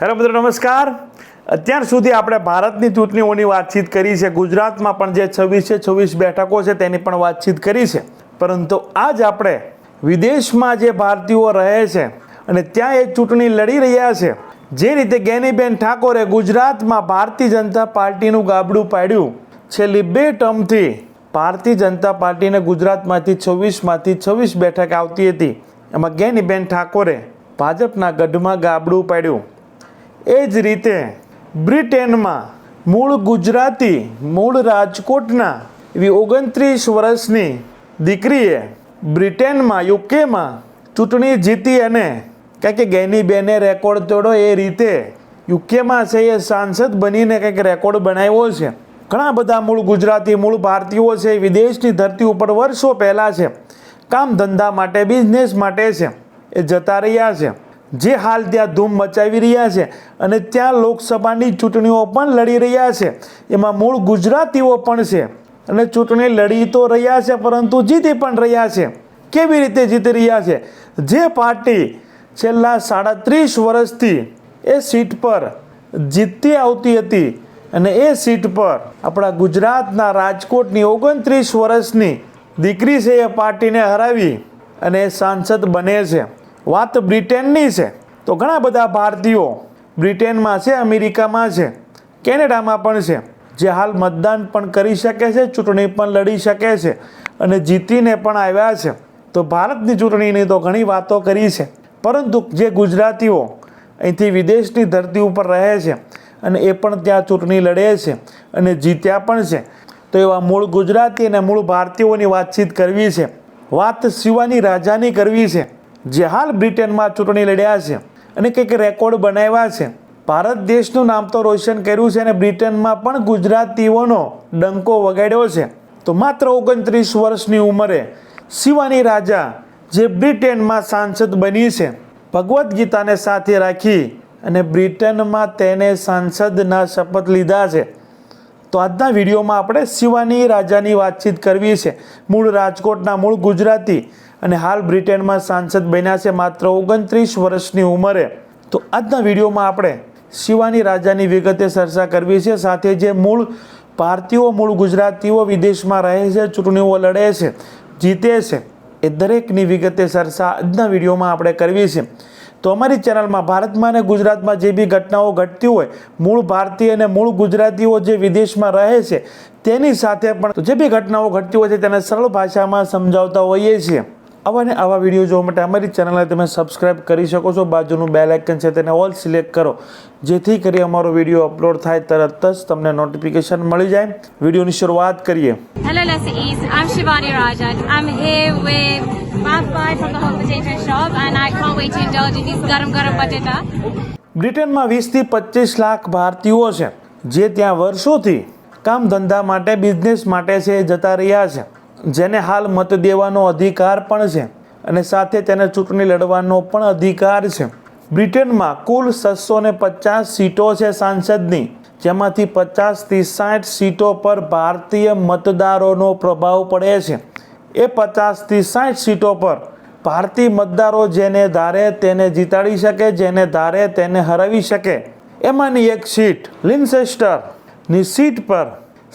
Hello મિત્રો, નમસ્કાર. અત્યાર સુધી આપણે ભારતની ચૂંટણીઓની વાતચીત કરી છે. ગુજરાતમાં પણ જે 26 બેઠકો છે તેની પણ વાતચીત કરી છે. પરંતુ આજ આપણે વિદેશમાં જે ભારતીયો રહે છે અને ત્યાં એ ચૂંટણી લડી રહ્યા છે, જે રીતે ગેનીબેન ઠાકોરે ગુજરાતમાં ભારતીય જનતા પાર્ટીનું ગાબડું પાડ્યું, છેલ્લી 2 ટર્મથી ભારતીય જનતા પાર્ટીને ગુજરાતમાંથી 26 બેઠક આવતી હતી, એમાં ગેનીબેન ઠાકોરે ભાજપના ગઢમાં ગાબડું પાડ્યું. એ જ રીતે બ્રિટનમાં મૂળ ગુજરાતી, મૂળ રાજકોટના એવી 29 વર્ષની દીકરીએ બ્રિટનમાં, યુકેમાં ચૂંટણી જીતી અને કંઈક ગેનીબેને રેકોર્ડ તોડ્યો. એ રીતે યુકેમાં છે એ સાંસદ બનીને કંઈક રેકોર્ડ બનાવ્યો છે. ઘણા બધા મૂળ ગુજરાતી, મૂળ ભારતીયો છે, વિદેશની ધરતી ઉપર વર્ષો પહેલાં છે, કામ ધંધા માટે, બિઝનેસ માટે છે, એ જતા રહ્યા છે, જે હાલ ત્યાં ધૂમ મચાવી રહ્યા છે અને ત્યાં લોકસભાની ચૂંટણીઓ પણ લડી રહ્યા છે. એમાં મૂળ ગુજરાતીઓ પણ છે અને ચૂંટણી લડી તો રહ્યા છે, પરંતુ જીતી પણ રહ્યા છે. કેવી રીતે જીતી રહ્યા છે? જે પાર્ટી છેલ્લા 37 વર્ષથી એ સીટ પર જીતતી આવતી હતી અને એ સીટ પર આપણા ગુજરાતના રાજકોટની 29 વર્ષની દીકરી છે એ પાર્ટીને હરાવી અને એ સાંસદ બને છે. વાત બ્રિટનની છે. તો ઘણા બધા ભારતીયો બ્રિટનમાં છે, અમેરિકામાં છે, કેનેડામાં પણ છે, જે હાલ મતદાન પણ કરી શકે છે, ચૂંટણી પણ લડી શકે છે અને જીતીને પણ આવ્યા છે. તો ભારતની ચૂંટણીની તો ઘણી વાતો કરી છે, પરંતુ જે ગુજરાતીઓ અહીંથી વિદેશની ધરતી ઉપર રહે છે અને એ પણ ત્યાં ચૂંટણી લડે છે અને જીત્યા પણ છે, તો એવા મૂળ ગુજરાતી અને મૂળ ભારતીયોની વાતચીત કરવી છે. વાત શિવાની રાજાની કરવી છે, જે હાલ બ્રિટનમાં ચૂંટણી લડ્યા છે અને કંઈક રેકોર્ડ બનાવ્યા છે. ભારત દેશનું નામ તો રોશન કર્યું છે અને બ્રિટનમાં પણ ગુજરાતીઓનો ડંકો વગાડ્યો છે. તો માત્ર 29 વર્ષની ઉંમરે શિવાની રાજા જે બ્રિટનમાં સાંસદ બની છે, ભગવદ્ ગીતાને સાથે રાખી અને બ્રિટનમાં તેને સાંસદના શપથ લીધા છે. તો આજના વિડીયોમાં આપણે શિવાની રાજાની વાતચીત કરવી છે, મૂળ રાજકોટના, મૂળ ગુજરાતી અને હાલ બ્રિટનમાં સાંસદ બન્યા છે માત્ર 29 વર્ષની ઉંમરે. તો આજના વિડીયોમાં આપણે શિવાની રાજાની વિગતે ચર્ચા કરવી છે. સાથે જે મૂળ ભારતીયો, મૂળ ગુજરાતીઓ વિદેશમાં રહે છે, ચૂંટણીઓ લડે છે, જીતે છે, એ દરેકની વિગતે ચર્ચા આજના વિડીયોમાં આપણે કરવી છે. તો અમારી ચેનલમાં ભારતમાં અને ગુજરાતમાં જે બી ઘટનાઓ ઘટતી હોય, મૂળ ભારતીય અને મૂળ ગુજરાતીઓ જે વિદેશમાં રહે છે તેની સાથે પણ જે બી ઘટનાઓ ઘટતી હોય છે તેને સરળ ભાષામાં સમજાવતા હોઈએ છીએ. આવા ને આવા વિડીયો જોવા માટે અમારી ચેનલને તમે સબસ્ક્રાઇબ કરી શકો છો. બાજુનું બેલ આઇકન છે તેને ઓલ સિલેક્ટ કરો, જેથી કરી અમારો વિડીયો અપલોડ થાય તરત જ તમને નોટિફિકેશન મળી જાય. વિડીયોની શરૂઆત કરીએ. Hello Leicester, I'm Shivani Rajan. I'm here with Bhav from the Hot Potato Shop and I can't wait to indulge in these garam potato. બ્રિટનમાં 20 થી 25 લાખ ભારતીયો છે, જે ત્યાં વર્ષોથી કામ ધંધા માટે, બિઝનેસ માટે છે એ જતા રહ્યા છે, જેને હાલ મત દેવાનો અધિકાર પણ છે અને સાથે તેને ચૂંટણી લડવાનો પણ અધિકાર છે. બ્રિટનમાં કુલ 650 સીટો છે સાંસદની, જેમાંથી 50 થી 60 સીટો પર ભારતીય મતદારોનો પ્રભાવ પડે છે. એ 50 થી 60 સીટો પર ભારતીય મતદારો જેને ધારે તેને જીતાડી શકે, જેને ધારે તેને હરાવી શકે. એમાંની એક સીટ લિન્સેસ્ટરની સીટ પર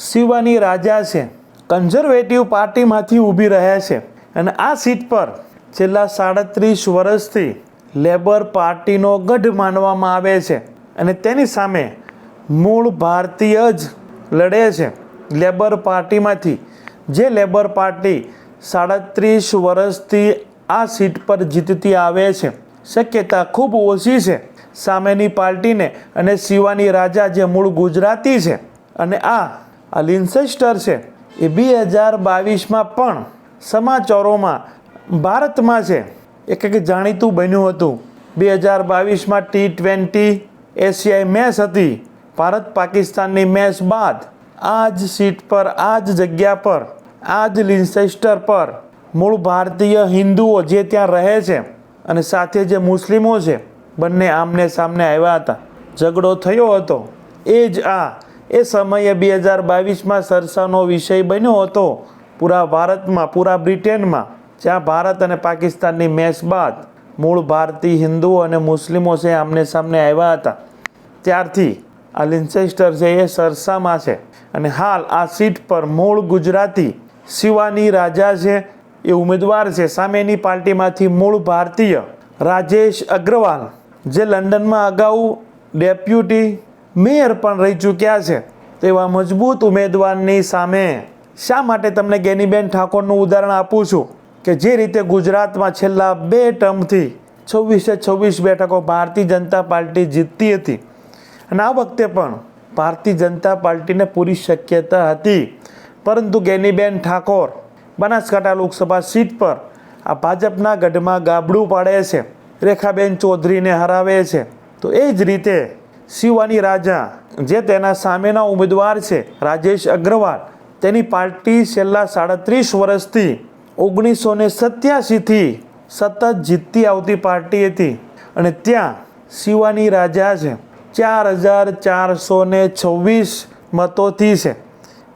શિવાની રાજા છે, કન્ઝર્વેટિવ પાર્ટીમાંથી ઊભી રહે છે અને આ સીટ પર છેલ્લા 37 વર્ષથી લેબર પાર્ટીનો ગઢ માનવામાં આવે છે અને તેની સામે મૂળ ભારતીય જ લડે છે લેબર પાર્ટીમાંથી. જે લેબર પાર્ટી 37 વર્ષથી આ સીટ પર જીતતી આવે છે. શક્યતા ખૂબ ઓછી છે સામેની પાર્ટીને અને શિવાની રાજા જે મૂળ ગુજરાતી છે અને આ લિન્સેસ્ટર છે એ 2022માં પણ સમાચારોમાં ભારતમાં છે એ કંઈક જાણીતું બન્યું હતું. 2022માં T20 એશિયાઈ મેચ હતી. ભારત પાકિસ્તાનની મેચ બાદ આ જ સીટ પર, આ જ જગ્યા પર, આ જ લિન્સેસ્ટર પર મૂળ ભારતીય હિન્દુઓ જે ત્યાં રહે છે અને સાથે જે મુસ્લિમો છે, બંને આમને સામને આવ્યા હતા. ઝઘડો થયો હતો. એ સમયે 2022માં ચર્ચાનો વિષય બન્યો હતો પૂરા ભારતમાં, પૂરા બ્રિટનમાં, જ્યાં ભારત અને પાકિસ્તાનની મેચ બાદ મૂળ ભારતીય હિન્દુઓ અને મુસ્લિમો છે આમને સામને આવ્યા હતા. ત્યારથી આ લિન્ચેસ્ટર છે એ સરસામાં છે અને હાલ આ સીટ પર મૂળ ગુજરાતી શિવાની રાજા છે એ ઉમેદવાર છે. સામેની પાર્ટીમાંથી મૂળ ભારતીય રાજેશ અગ્રવાલ જે લંડનમાં અગાઉ ડેપ્યુટી મેયર પણ રહી ચૂક્યા છે તેવા મજબૂત ઉમેદવારની સામે શા માટે તમને ગેનીબેન ઠાકોરનું ઉદાહરણ આપું છું કે જે રીતે ગુજરાતમાં છેલ્લા 2 ટર્મથી 26 બેઠકો ભારતીય જનતા પાર્ટી જીતતી હતી અને આ વખતે પણ ભારતીય જનતા પાર્ટીને પૂરી શક્યતા હતી, પરંતુ ગેનીબેન ઠાકોર બનાસકાંઠા લોકસભા સીટ પર આ ભાજપના ગઢમાં ગાબડું પાડે છે, રેખાબેન ચૌધરીને હરાવે છે. તો એ જ રીતે શિવાની રાજા જે તેના સામેના ઉમેદવાર છે રાજેશ અગ્રવાલ, તેની પાર્ટી છેલ્લા 37 વર્ષથી 1987થી સતત જીતતી આવતી પાર્ટી હતી અને ત્યાં શિવાની રાજા છે 4426 મતોથી છે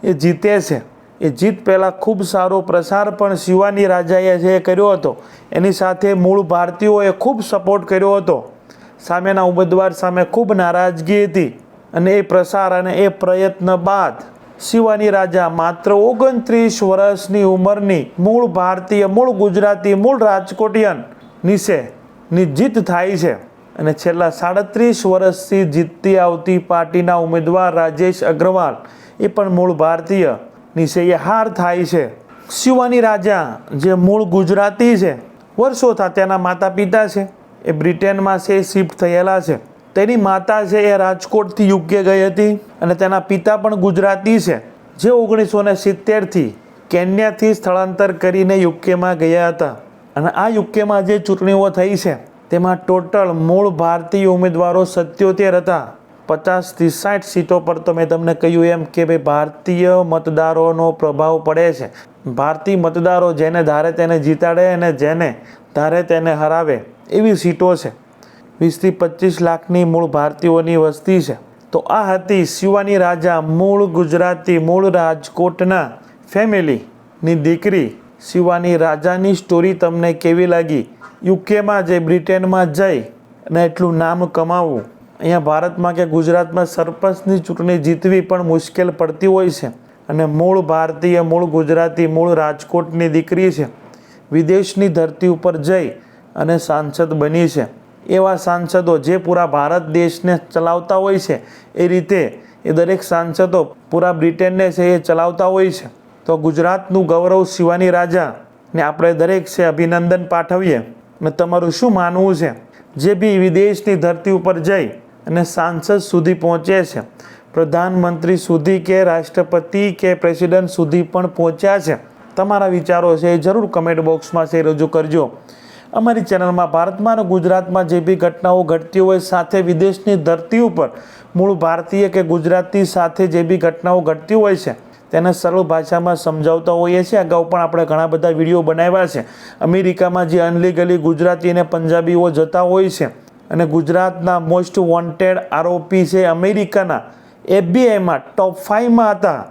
એ જીતે છે. એ જીત પહેલાં ખૂબ સારો પ્રસાર પણ શિવાની રાજાએ જે કર્યો હતો, એની સાથે મૂળ ભારતીયોએ ખૂબ સપોર્ટ કર્યો હતો. સામેના ઉમેદવાર સામે ખૂબ નારાજગી હતી અને એ પ્રસાર અને એ પ્રયત્ન બાદ શિવાની રાજા માત્ર 29 વર્ષની ઉંમરની મૂળ ભારતીય, મૂળ ગુજરાતી, મૂળ રાજકોટિયન ની જીત થાય છે અને છેલ્લા 37 વર્ષથી જીતતી આવતી પાર્ટીના ઉમેદવાર રાજેશ અગ્રવાલ એ પણ મૂળ ભારતીય નીચે એ હાર થાય છે. શિવાની રાજા જે મૂળ ગુજરાતી છે, વર્ષોથી તેના માતા પિતા છે એ બ્રિટનમાં છે શિફ્ટ થયેલા છે. તેની માતા છે એ રાજકોટથી યુકે ગઈ હતી અને તેના પિતા પણ ગુજરાતી છે જે 1970થી કેન્યાથી સ્થળાંતર કરીને યુકેમાં ગયા હતા અને આ યુકેમાં જે ચૂંટણીઓ થઈ છે તેમાં ટોટલ મૂળ ભારતીય ઉમેદવારો 77 હતા. 50થી 60 સીટો પર તો મેં તમને કહ્યું એમ કે ભાઈ ભારતીય મતદારોનો પ્રભાવ પડે છે. ભારતીય મતદારો જેને ધારે તેને જીતાડે અને જેને ધારે તેને હરાવે એવી સીટો છે. 20થી 25 લાખની મૂળ ભારતીયોની વસ્તી છે. તો આ હતી શિવાની રાજા, મૂળ ગુજરાતી, મૂળ રાજકોટના ફેમિલીની દીકરી શિવાની રાજાની સ્ટોરી તમને કેવી લાગી? યુકેમાં જઈ, બ્રિટનમાં જઈ અને એટલું નામ કમાવવું, અહીંયા ભારતમાં કે ગુજરાતમાં સરપંચની ચૂંટણી જીતવી પણ મુશ્કેલ પડતી હોય છે અને મૂળ ભારતીય, મૂળ ગુજરાતી, મૂળ રાજકોટની દીકરી છે, વિદેશની ધરતી ઉપર જઈ અને સાંસદ બની છે. એવા સાંસદો જે પૂરા ભારત દેશને ચલાવતા હોય છે એ રીતે એ દરેક સાંસદો પૂરા બ્રિટનને છે એ ચલાવતા હોય છે. તો ગુજરાતનું ગૌરવ શિવાની રાજાને આપણે દરેક છે અભિનંદન પાઠવીએ. અને તમારું શું માનવું છે? જે બી વિદેશની ધરતી ઉપર જઈ અને સાંસદ સુધી પહોંચે છે, પ્રધાનમંત્રી સુધી કે રાષ્ટ્રપતિ કે પ્રેસિડેન્ટ સુધી પણ પહોંચ્યા છે, તમારા વિચારો છે એ જરૂર કમેન્ટ બોક્સમાં છે રજૂ કરજો. અમારી ચેનલમાં ભારતમાં અને ગુજરાતમાં જે બી ઘટનાઓ ઘટતી હોય, સાથે વિદેશની ધરતી ઉપર મૂળ ભારતીય કે ગુજરાતી સાથે જે બી ઘટનાઓ ઘટતી હોય છે તેને સરળ ભાષામાં સમજાવતા હોઈએ છીએ. અગાઉ પણ આપણે ઘણા બધા વિડીયો બનાવ્યા છે. અમેરિકામાં જે અનલીગલી ગુજરાતી અને પંજાબીઓ જતા હોય છે અને ગુજરાતના મોસ્ટ વોન્ટેડ આરોપી છે અમેરિકાના FBI ટોપ 5માં હતા,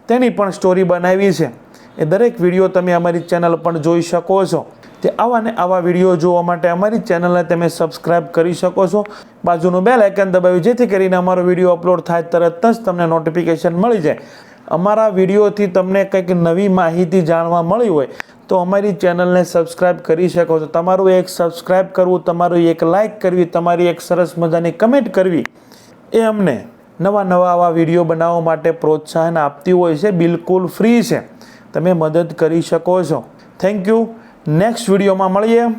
તેની પણ સ્ટોરી બનાવી છે. એ દરેક વિડીયો તમે અમારી ચેનલ પર જોઈ શકો છો. તે આવા ને આવા વિડીયો જોવા માટે અમારી ચેનલને તમે સબસ્ક્રાઈબ કરી શકો છો. બાજુનું બેલ આઇકન દબાવી જેથી કરીને અમારો વિડીયો અપલોડ થાય તરત જ તમને નોટિફિકેશન મળી જાય. અમારા વિડીયોથી તમને કંઈક નવી માહિતી જાણવા મળી હોય તો અમારી ચેનલને સબસ્ક્રાઈબ કરી શકો છો. તમારું એક સબસ્ક્રાઈબ કરવું, તમારું એક લાઇક કરવી, તમારી એક સરસ મજાની કમેન્ટ કરવી એ અમને નવા આવા વિડીયો બનાવવા માટે પ્રોત્સાહન આપતી હોય છે. બિલકુલ ફ્રી છે, તમે મદદ કરી શકો છો. Thank you. નેક્સ્ટ વિડીયોમાં મળીએ.